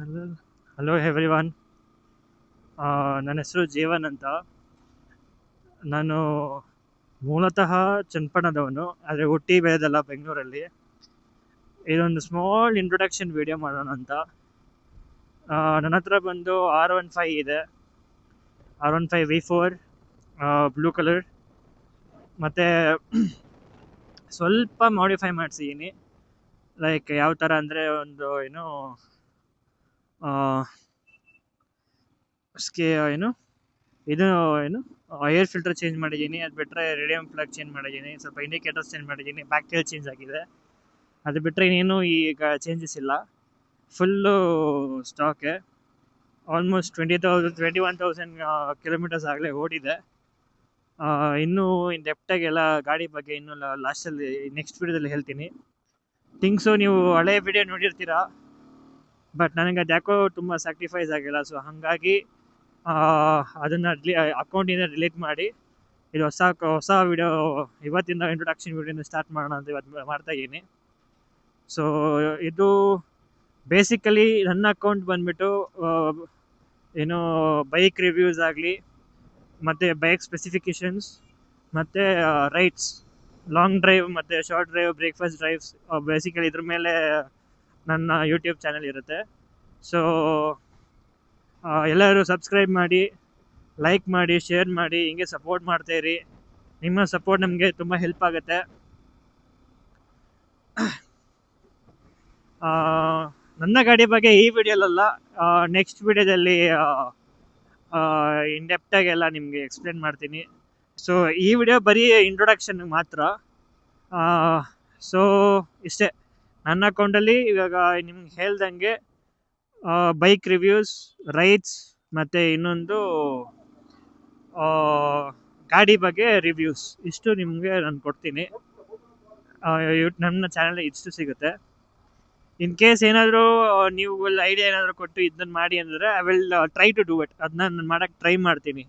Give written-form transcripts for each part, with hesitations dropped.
Hello hello everyone. ನನ್ನ ಹೆಸರು ಜೀವನ್ ಅಂತ. ನಾನು ಮೂಲತಃ ಚನ್ನಪಟ್ಟಣದವನು, ಆದರೆ ಹುಟ್ಟಿ ಬೆಳೆದಲ್ಲ ಬೆಂಗಳೂರಲ್ಲಿ. ಇದೊಂದು ಸ್ಮಾಲ್ ಇಂಟ್ರೊಡಕ್ಷನ್ ವಿಡಿಯೋ ಮಾಡೋಣ ಅಂತ. ನನ್ನ ಹತ್ರ ಬಂದು R15 ಇದೆ, R15V4 ಬ್ಲೂ ಕಲರ್. ಮತ್ತು ಸ್ವಲ್ಪ ಮಾಡಿಫೈ ಮಾಡಿಸಿದ್ದೀನಿ. ಲೈಕ್ ಯಾವ ಥರ ಅಂದರೆ ಒಂದು ಏನು ಇದು ಏರ್ ಫಿಲ್ಟರ್ ಚೇಂಜ್ ಮಾಡಿದ್ದೀನಿ. ಅದು ಬಿಟ್ಟರೆ ರೇಡಿಯಂ ಪ್ಲಗ್ ಚೇಂಜ್ ಮಾಡಿದ್ದೀನಿ, ಸ್ವಲ್ಪ ಇಂಡಿಕೇಟರ್ಸ್ ಚೇಂಜ್ ಮಾಡಿದ್ದೀನಿ, ಬ್ಯಾಕ್ ಟೈಲ್ ಚೇಂಜ್ ಆಗಿದೆ. ಅದು ಬಿಟ್ಟರೆ ಇನ್ನೇನು ಈಗ ಚೇಂಜಸ್ ಇಲ್ಲ, ಫುಲ್ಲು ಸ್ಟಾಕೆ. ಆಲ್ಮೋಸ್ಟ್ 21,000 ಕಿಲೋಮೀಟರ್ಸ್ ಆಗಲೇ ಓಡಿದೆ. ಇನ್ನೂ ಇನ್ ಡೆಪ್ಟಾಗೆಲ್ಲ ಗಾಡಿ ಬಗ್ಗೆ ಇನ್ನೂ ಲಾಸ್ಟಲ್ಲಿ ನೆಕ್ಸ್ಟ್ ವಿಡಿಯೋದಲ್ಲಿ ಹೇಳ್ತೀನಿ. ಥಿಂಗ್ಸು ನೀವು ಹಳೆ ವಿಡಿಯೋ ನೋಡಿರ್ತೀರಾ, ಬಟ್ ನನಗೆ ಅದು ಯಾಕೋ ತುಂಬ ಸ್ಯಾಕ್ರಿಫೈಸ್ ಆಗಿಲ್ಲ. ಸೊ ಹಾಗಾಗಿ ಅದನ್ನು ಅಕೌಂಟಿಂದ ಡಿಲೀಟ್ ಮಾಡಿ ಇದು ಹೊಸ ವಿಡಿಯೋ ಇವತ್ತಿಂದ ಇಂಟ್ರೊಡಕ್ಷನ್ ವಿಡಿಯೋನ ಸ್ಟಾರ್ಟ್ ಮಾಡೋಣ ಅಂತ ಇವತ್ತು ಮಾಡ್ತಾ ಇದ್ದೀನಿ. ಸೊ ಇದು ಬೇಸಿಕಲಿ ನನ್ನ ಅಕೌಂಟ್ ಬಂದ್ಬಿಟ್ಟು ಬೈಕ್ ರಿವ್ಯೂಸ್ ಆಗಲಿ, ಮತ್ತು ಬೈಕ್ ಸ್ಪೆಸಿಫಿಕೇಷನ್ಸ್, ಮತ್ತು ರೈಡ್ಸ್, ಲಾಂಗ್ ಡ್ರೈವ್ ಮತ್ತು short drive, breakfast drives, basically ಇದ್ರ ಮೇಲೆ ನನ್ನ ಯೂಟ್ಯೂಬ್ ಚಾನಲ್ ಇರುತ್ತೆ. ಸೊ ಎಲ್ಲರೂ ಸಬ್ಸ್ಕ್ರೈಬ್ ಮಾಡಿ, ಲೈಕ್ ಮಾಡಿ, ಶೇರ್ ಮಾಡಿ, ಹಿಂಗೆ ಸಪೋರ್ಟ್ ಮಾಡ್ತಾಯಿರಿ. ನಿಮ್ಮ ಸಪೋರ್ಟ್ ನಮಗೆ ತುಂಬ ಹೆಲ್ಪ್ ಆಗುತ್ತೆ. ನನ್ನ ಗಾಡಿ ಬಗ್ಗೆ ಈ ವಿಡಿಯೋಲಲ್ಲ, ನೆಕ್ಸ್ಟ್ ವಿಡಿಯೋದಲ್ಲಿ ಇನ್ ಡೆಪ್ಟಾಗೆಲ್ಲ ನಿಮಗೆ ಎಕ್ಸ್ಪ್ಲೇನ್ ಮಾಡ್ತೀನಿ. ಸೊ ಈ ವಿಡಿಯೋ ಬರೀ ಇಂಟ್ರೊಡಕ್ಷನ್ಗೆ ಮಾತ್ರ. ಸೊ ಇಷ್ಟೇ, ನನ್ನ ಅಕೌಂಟಲ್ಲಿ ಇವಾಗ ನಿಮ್ಗೆ ಹೇಳ್ದಂಗೆ ಬೈಕ್ ರಿವ್ಯೂಸ್, ರೈಡ್ಸ್, ಮತ್ತು ಇನ್ನೊಂದು ಗಾಡಿ ಬಗ್ಗೆ ರಿವ್ಯೂಸ್, ಇಷ್ಟು ನಿಮಗೆ ನಾನು ಕೊಡ್ತೀನಿ. ನನ್ನ ಚಾನಲ್ ಇಷ್ಟು ಸಿಗುತ್ತೆ. ಇನ್ ಕೇಸ್ ಏನಾದರೂ ನೀವು ಐಡಿಯಾ ಏನಾದರೂ ಕೊಟ್ಟು ಇದನ್ನು ಮಾಡಿ ಅಂದರೆ I will try to do it. ಅದನ್ನ ನಾನು ಮಾಡೋಕ್ಕೆ ಟ್ರೈ ಮಾಡ್ತೀನಿ.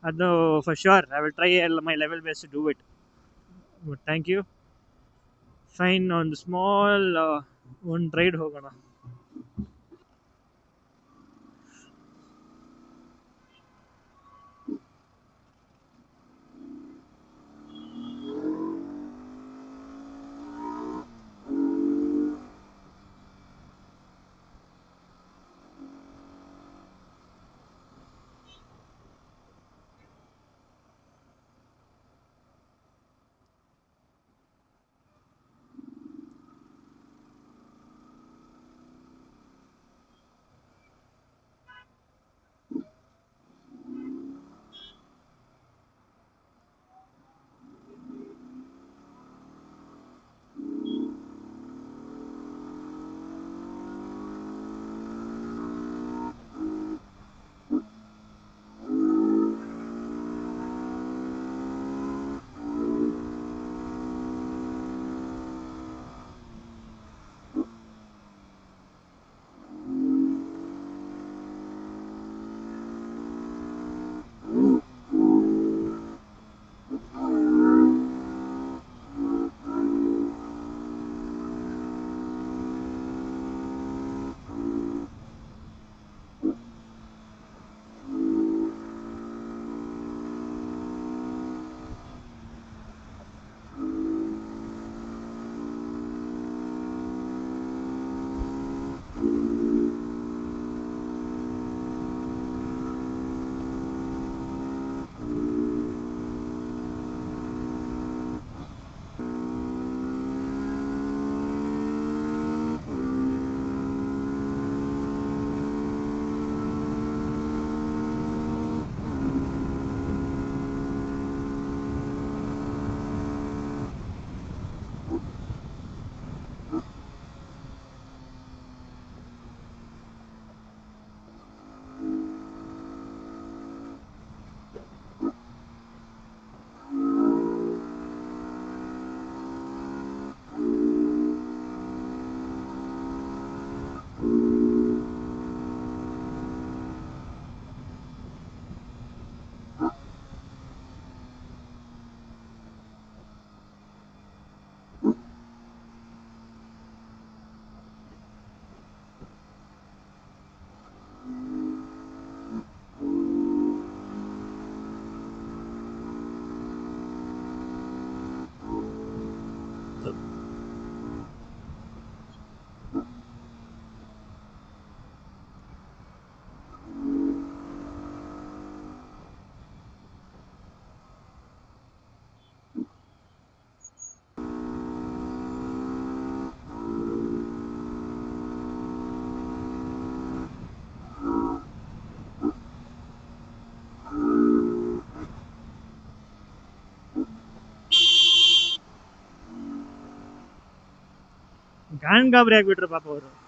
ಅದು for sure I will try my level best to do it. Thank you. Fine, ಒಂದು ಸ್ಮಾಲ್ ಒಂದು ರೈಡ್ ಹೋಗೋಣ. ಕಾಣ್ ಗಾಬರಿ ಆಗ್ಬಿಟ್ರು ಪಾಪ ಅವರು.